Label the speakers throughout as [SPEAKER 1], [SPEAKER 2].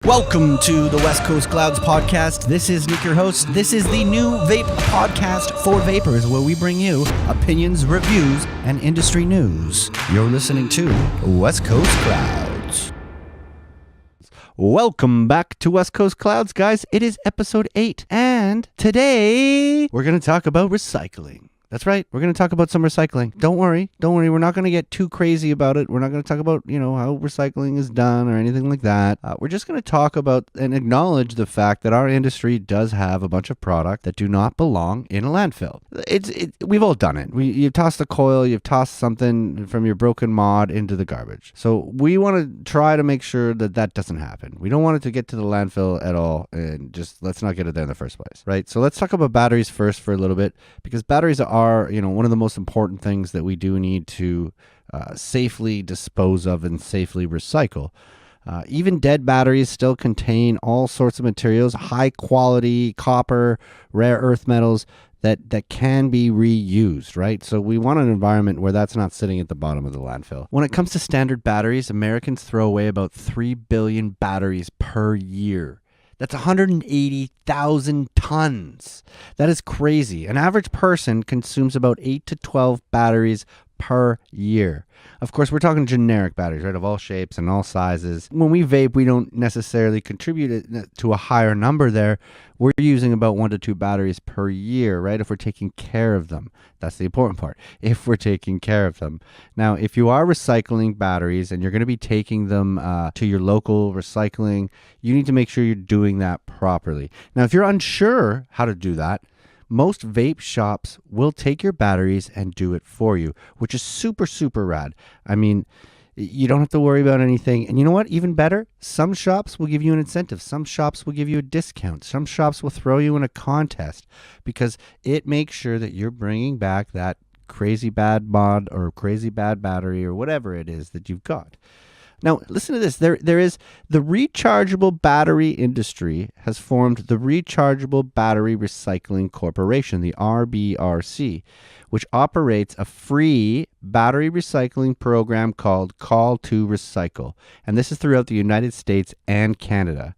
[SPEAKER 1] Welcome to the West Coast Clouds podcast. This is Nick, your host. This is the new vape podcast for vapors, where we bring you opinions, reviews, and industry news. You're listening to West Coast Clouds. Welcome back to West Coast Clouds, guys. It is episode 8, and today we're going to talk about recycling. That's right. We're going to talk about some recycling. Don't worry. We're not going to get too crazy about it. We're not going to talk about, how recycling is done or anything like that. We're just going to talk about and acknowledge the fact that our industry does have a bunch of product that do not belong in a landfill. We've all done it. You've tossed a coil, you've tossed something from your broken mod into the garbage. So we want to try to make sure that that doesn't happen. We don't want it to get to the landfill at all, and just let's not get it there in the first place, right? So let's talk about batteries first for a little bit, because batteries are one of the most important things that we do need to safely dispose of and safely recycle. Even dead batteries still contain all sorts of materials, high quality copper, rare earth metals that can be reused, right? So we want an environment where that's not sitting at the bottom of the landfill. When it comes to standard batteries, Americans throw away about 3 billion batteries per year. That's 180,000 tons. That is crazy. An average person consumes about 8 to 12 batteries per year. Of course, we're talking generic batteries, right, of all shapes and all sizes. When we vape, we don't necessarily contribute to a higher number there. We're using about 1 to 2 batteries per year, right, if we're taking care of them. That's the important part, if we're taking care of them. Now, if you are recycling batteries and you're going to be taking them to your local recycling, you need to make sure you're doing that properly. Now, if you're unsure how to do that, most vape shops will take your batteries and do it for you, which is super, super rad. I mean, you don't have to worry about anything. And you know what? Even better, some shops will give you an incentive. Some shops will give you a discount. Some shops will throw you in a contest because it makes sure that you're bringing back that crazy bad mod or crazy bad battery or whatever it is that you've got. Now, listen to this. There is the rechargeable battery industry has formed the Rechargeable Battery Recycling Corporation, the RBRC, which operates a free battery recycling program called Call to Recycle. And this is throughout the United States and Canada.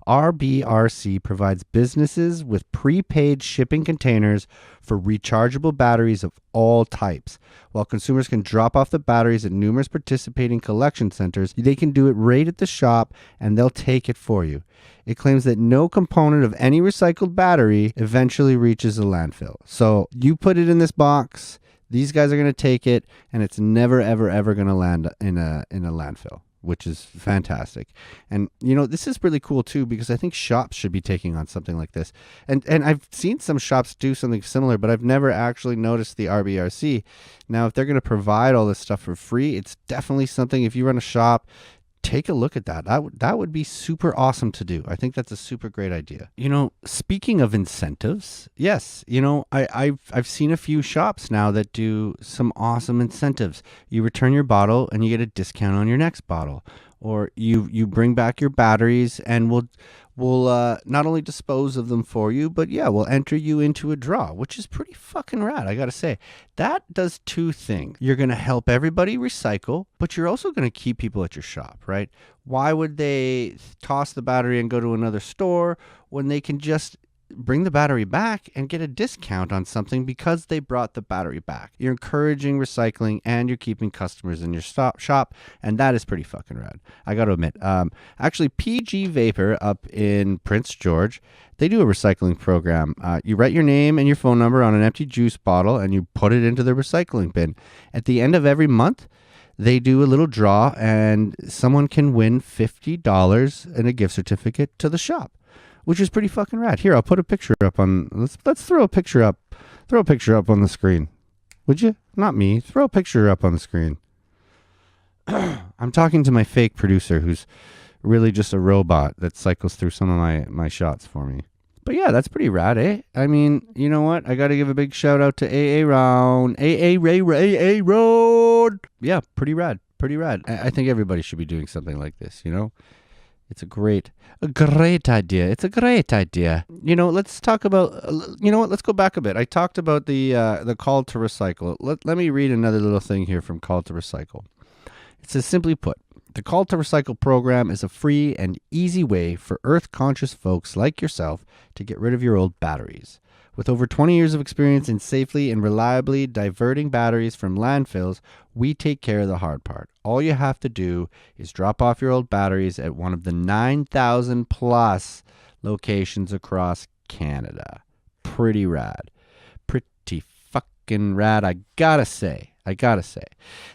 [SPEAKER 1] RBRC provides businesses with prepaid shipping containers for rechargeable batteries of all types. While consumers can drop off the batteries at numerous participating collection centers, they can do it right at the shop and they'll take it for you. It claims that no component of any recycled battery eventually reaches a landfill. So you put it in this box, these guys are going to take it, and it's never, ever, ever going to land in a landfill, which is fantastic. And, this is really cool, too, because I think shops should be taking on something like this. And I've seen some shops do something similar, but I've never actually noticed the RBRC. Now, if they're going to provide all this stuff for free, it's definitely something, if you run a shop, take a look at that. That would be super awesome to do. I think that's a super great idea. Speaking of incentives, yes, I've seen a few shops now that do some awesome incentives. You return your bottle and you get a discount on your next bottle, or you bring back your batteries and we'll not only dispose of them for you, but we'll enter you into a draw, which is pretty fucking rad. I gotta say, that does two things. You're gonna help everybody recycle, but you're also gonna keep people at your shop, right? Why would they toss the battery and go to another store when they can just bring the battery back and get a discount on something because they brought the battery back? You're encouraging recycling and you're keeping customers in your shop, and that is pretty fucking rad. I got to admit, actually PG Vapor up in Prince George, they do a recycling program. You write your name and your phone number on an empty juice bottle and you put it into the recycling bin. At the end of every month, they do a little draw and someone can win $50 and a gift certificate to the shop, which is pretty fucking rad. Here, I'll put a picture up on, let's throw a picture up. Throw a picture up on the screen. Would you? Not me. Throw a picture up on the screen. I'm talking to my fake producer who's really just a robot that cycles through some of my shots for me. But yeah, that's pretty rad, eh? I mean, you know what? I got to give a big shout out to AA Round. AA Road. Yeah, pretty rad. Pretty rad. I think everybody should be doing something like this, It's a great idea. It's a great idea. Let's talk about, let's go back a bit. I talked about the call to recycle. Let me read another little thing here from Call to Recycle. It says, simply put, The Call to Recycle program is a free and easy way for earth-conscious folks like yourself to get rid of your old batteries. With over 20 years of experience in safely and reliably diverting batteries from landfills, we take care of the hard part. All you have to do is drop off your old batteries at one of the 9,000 plus locations across Canada. Pretty rad. Pretty fucking rad, I gotta say.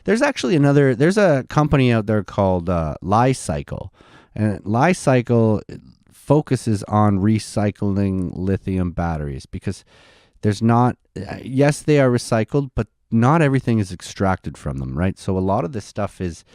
[SPEAKER 1] There's actually there's a company out there called Li-Cycle. And Li-Cycle focuses on recycling lithium batteries because yes, they are recycled, but not everything is extracted from them, right? So a lot of this stuff is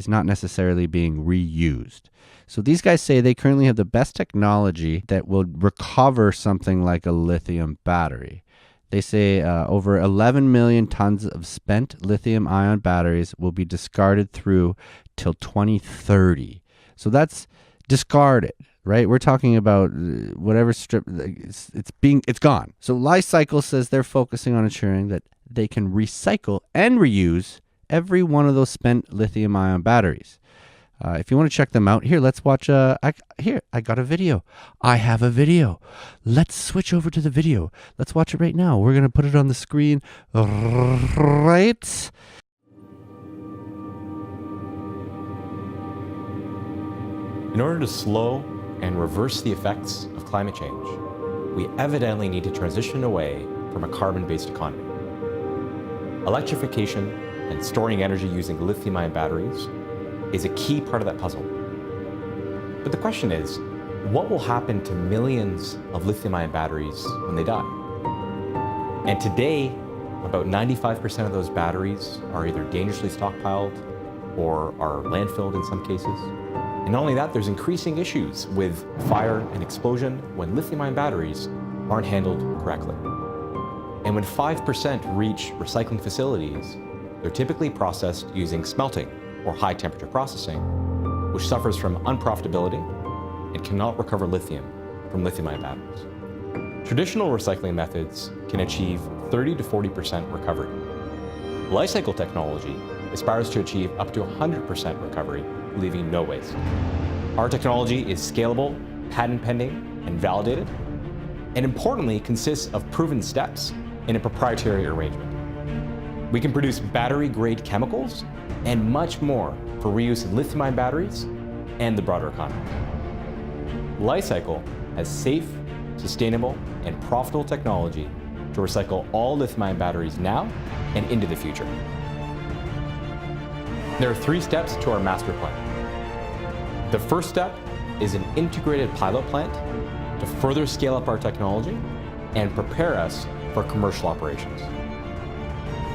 [SPEAKER 1] not necessarily being reused. So these guys say they currently have the best technology that will recover something like a lithium battery. They say over 11 million tons of spent lithium-ion batteries will be discarded through till 2030. So that's discarded, right? We're talking about whatever strip, it's gone. So Li-Cycle says they're focusing on ensuring that they can recycle and reuse every one of those spent lithium-ion batteries. If you want to check them out, here, let's watch. I got a video. I have a video. Let's switch over to the video. Let's watch it right now. We're going to put it on the screen right.
[SPEAKER 2] In order to slow and reverse the effects of climate change, we evidently need to transition away from a carbon-based economy. Electrification and storing energy using lithium-ion batteries is a key part of that puzzle. But the question is, what will happen to millions of lithium-ion batteries when they die? And today, about 95% of those batteries are either dangerously stockpiled or are landfilled in some cases. And not only that, there's increasing issues with fire and explosion when lithium-ion batteries aren't handled correctly. And when 5% reach recycling facilities, they're typically processed using smelting or high temperature processing, which suffers from unprofitability and cannot recover lithium from lithium-ion batteries. Traditional recycling methods can achieve 30 to 40% recovery. Li-Cycle technology aspires to achieve up to 100% recovery, leaving no waste. Our technology is scalable, patent pending, and validated, and importantly consists of proven steps in a proprietary arrangement. We can produce battery-grade chemicals and much more for reuse in lithium-ion batteries and the broader economy. Li-Cycle has safe, sustainable, and profitable technology to recycle all lithium-ion batteries now and into the future. There are 3 steps to our master plan. The first step is an integrated pilot plant to further scale up our technology and prepare us for commercial operations.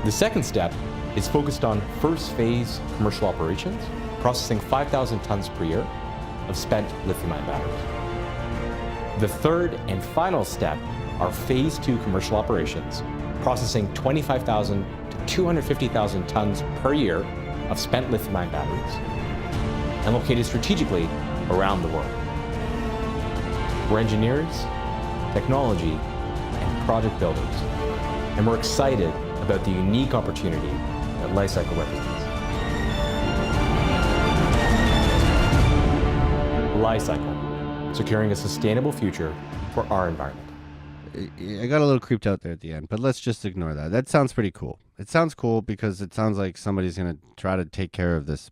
[SPEAKER 2] The second step is focused on first phase commercial operations, processing 5,000 tons per year of spent lithium-ion batteries. The third and final step are phase 2 commercial operations, processing 25,000 to 250,000 tons per year of spent lithium-ion batteries, and located strategically around the world. We're engineers, technology, and project builders, and we're excited about the unique opportunity that Li-Cycle represents. Li-Cycle, securing a sustainable future for our environment.
[SPEAKER 1] I got a little creeped out there at the end, but let's just ignore that. That sounds pretty cool. It sounds cool because it sounds like somebody's going to try to take care of this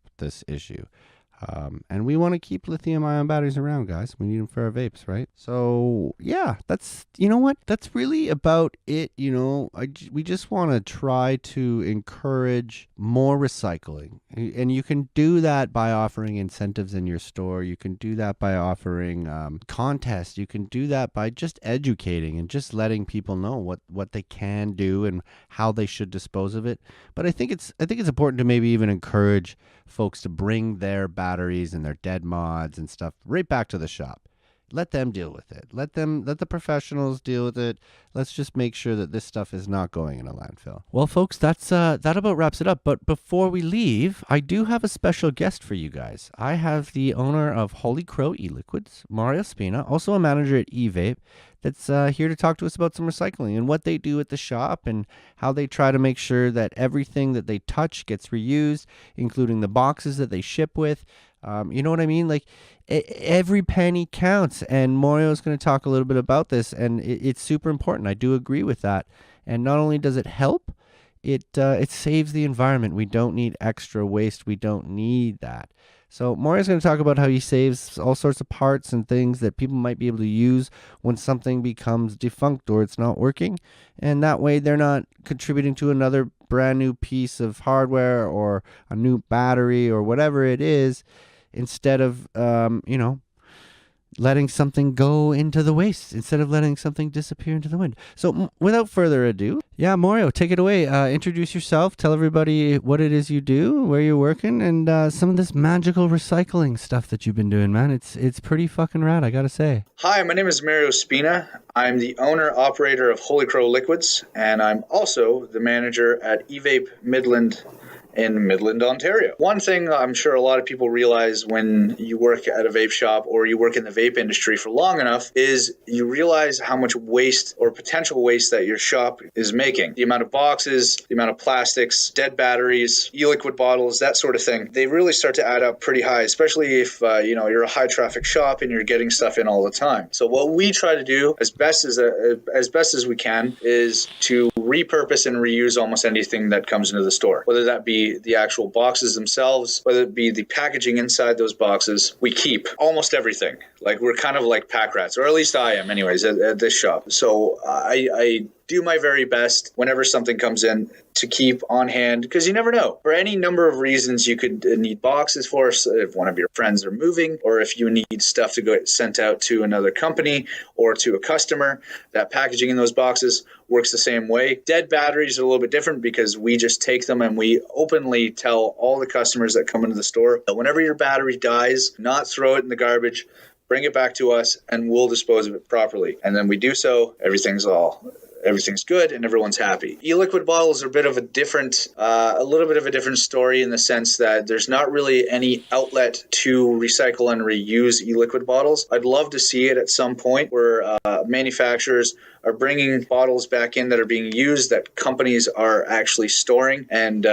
[SPEAKER 1] issue. And we want to keep lithium-ion batteries around, guys. We need them for our vapes, right? So, yeah, you know what? That's really about it, you know. We just want to try to encourage more recycling. And you can do that by offering incentives in your store. You can do that by offering contests. You can do that by just educating and just letting people know what they can do and how they should dispose of it. But I think it's important to maybe even encourage folks to bring their batteries and their dead mods and stuff right back to the shop. let them deal with it. Let the professionals deal with it. Let's just make sure that this stuff is not going in a landfill. Well, folks, that about wraps it up. But before we leave, I do have a special guest for you guys. I have the owner of Holy Crow e-liquids, Mario Spina, also a manager at eVape, that's here to talk to us about some recycling and what they do at the shop and how they try to make sure that everything that they touch gets reused, including the boxes that they ship with. You know what I mean? Like every penny counts, and Mario is going to talk a little bit about this, and it's super important. I do agree with that. And not only does it help, it saves the environment. We don't need extra waste. We don't need that. So Mario's going to talk about how he saves all sorts of parts and things that people might be able to use when something becomes defunct or it's not working. And that way they're not contributing to another brand new piece of hardware or a new battery or whatever it is, instead of, letting something go into the waste, instead of letting something disappear into the wind. So without further ado, Mario, take it away. Introduce yourself. Tell everybody what it is you do, where you're working, and some of this magical recycling stuff that you've been doing, man. It's pretty fucking rad, I gotta say.
[SPEAKER 3] Hi, my name is Mario Spina. I'm the owner-operator of Holy Crow Liquids, and I'm also the manager at eVape Midland in Midland, Ontario. One thing I'm sure a lot of people realize when you work at a vape shop or you work in the vape industry for long enough is you realize how much waste or potential waste that your shop is making. The amount of boxes, the amount of plastics, dead batteries, e-liquid bottles, that sort of thing. They really start to add up pretty high, especially if you're a high traffic shop and you're getting stuff in all the time. So what we try to do as best as we can is to repurpose and reuse almost anything that comes into the store, whether that be the actual boxes themselves, whether it be the packaging inside those boxes. We keep almost everything. Like we're kind of like pack rats, or at least I am anyways at this shop. So I do my very best whenever something comes in to keep on hand, because you never know. For any number of reasons, you could need boxes for if one of your friends are moving, or if you need stuff to go sent out to another company or to a customer. That packaging in those boxes works the same way. Dead batteries are a little bit different because we just take them and we openly tell all the customers that come into the store that whenever your battery dies, not throw it in the garbage, bring it back to us and we'll dispose of it properly. And then we do so, everything's good and everyone's happy. E-liquid bottles are a little bit of a different story in the sense that there's not really any outlet to recycle and reuse e-liquid bottles. I'd love to see it at some point where manufacturers are bringing bottles back in that are being used, that companies are actually storing and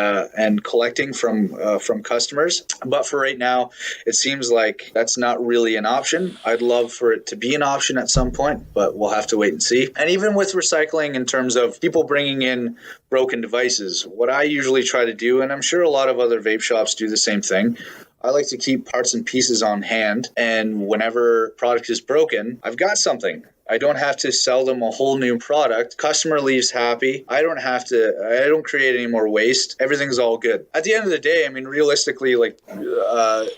[SPEAKER 3] collecting from customers. But for right now, it seems like that's not really an option. I'd love for it to be an option at some point, but we'll have to wait and see. And even with recycling, in terms of people bringing in broken devices, what I usually try to do, and I'm sure a lot of other vape shops do the same thing, I like to keep parts and pieces on hand, and whenever product is broken, I've got something. I don't have to sell them a whole new product. Customer leaves happy. I don't create any more waste. Everything's all good. At the end of the day, I mean, realistically,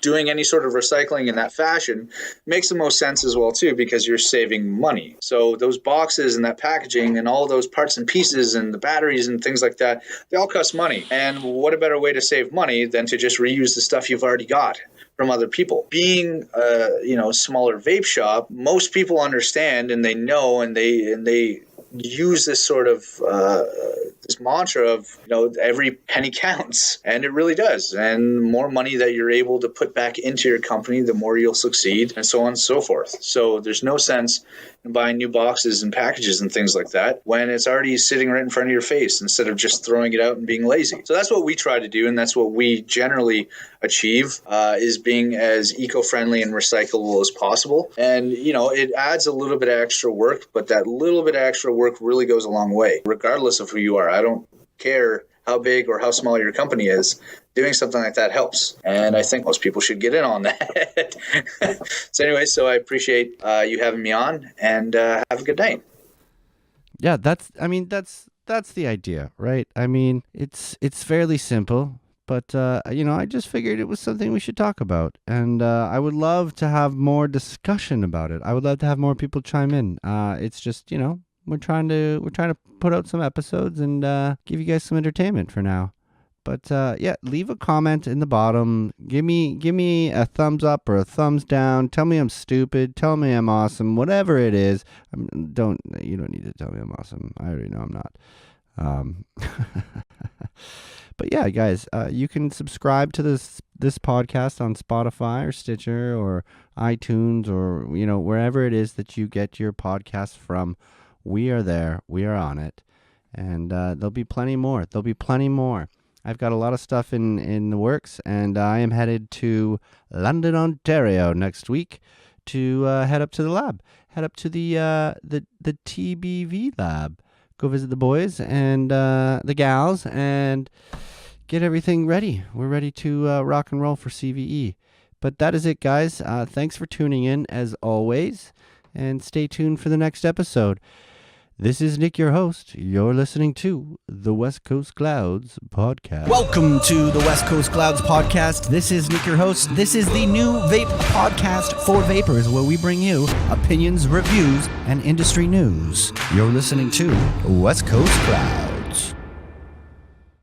[SPEAKER 3] doing any sort of recycling in that fashion makes the most sense as well, too, because you're saving money. So those boxes and that packaging and all those parts and pieces and the batteries and things like that, they all cost money. And what a better way to save money than to just reuse the stuff you've already got from other people. Being a smaller vape shop, most people understand and they know and they use this sort of this mantra of every penny counts, and it really does. And more money that you're able to put back into your company, the more you'll succeed, and so on and so forth. So there's no sense in buying new boxes and packages and things like that when it's already sitting right in front of your face, instead of just throwing it out and being lazy. So that's what we try to do, and that's what we generally achieve, is being as eco-friendly and recyclable as possible. And it adds a little bit of extra work, but that little bit of extra work really goes a long way, regardless of who you are. I don't care how big or how small your company is. Doing something like that helps, and I think most people should get in on that. So anyway, I appreciate you having me on, and have a good night.
[SPEAKER 1] Yeah, that's the idea, right? I mean, it's fairly simple, but I just figured it was something we should talk about, and I would love to have more discussion about it. I would love to have more people chime in. It's just we're trying to put out some episodes and give you guys some entertainment for now. But yeah, leave a comment in the bottom. Give me a thumbs up or a thumbs down. Tell me I'm stupid. Tell me I'm awesome. Whatever it is. You don't need to tell me I'm awesome. I already know I'm not. But yeah, guys, you can subscribe to this podcast on Spotify or Stitcher or iTunes or wherever it is that you get your podcasts from. We are there. We are on it, and there'll be plenty more. I've got a lot of stuff in the works, and I am headed to London, Ontario next week to head up to the lab, head up to the TBV lab. Go visit the boys and the gals and get everything ready. We're ready to rock and roll for CVE. But that is it, guys. Thanks for tuning in, as always, and stay tuned for the next episode. This is Nick, your host. You're listening to the West Coast Clouds podcast. Welcome to the West Coast Clouds podcast. This is Nick, your host. This is the new vape podcast for vapors, where we bring you opinions, reviews, and industry news. You're listening to West Coast Clouds.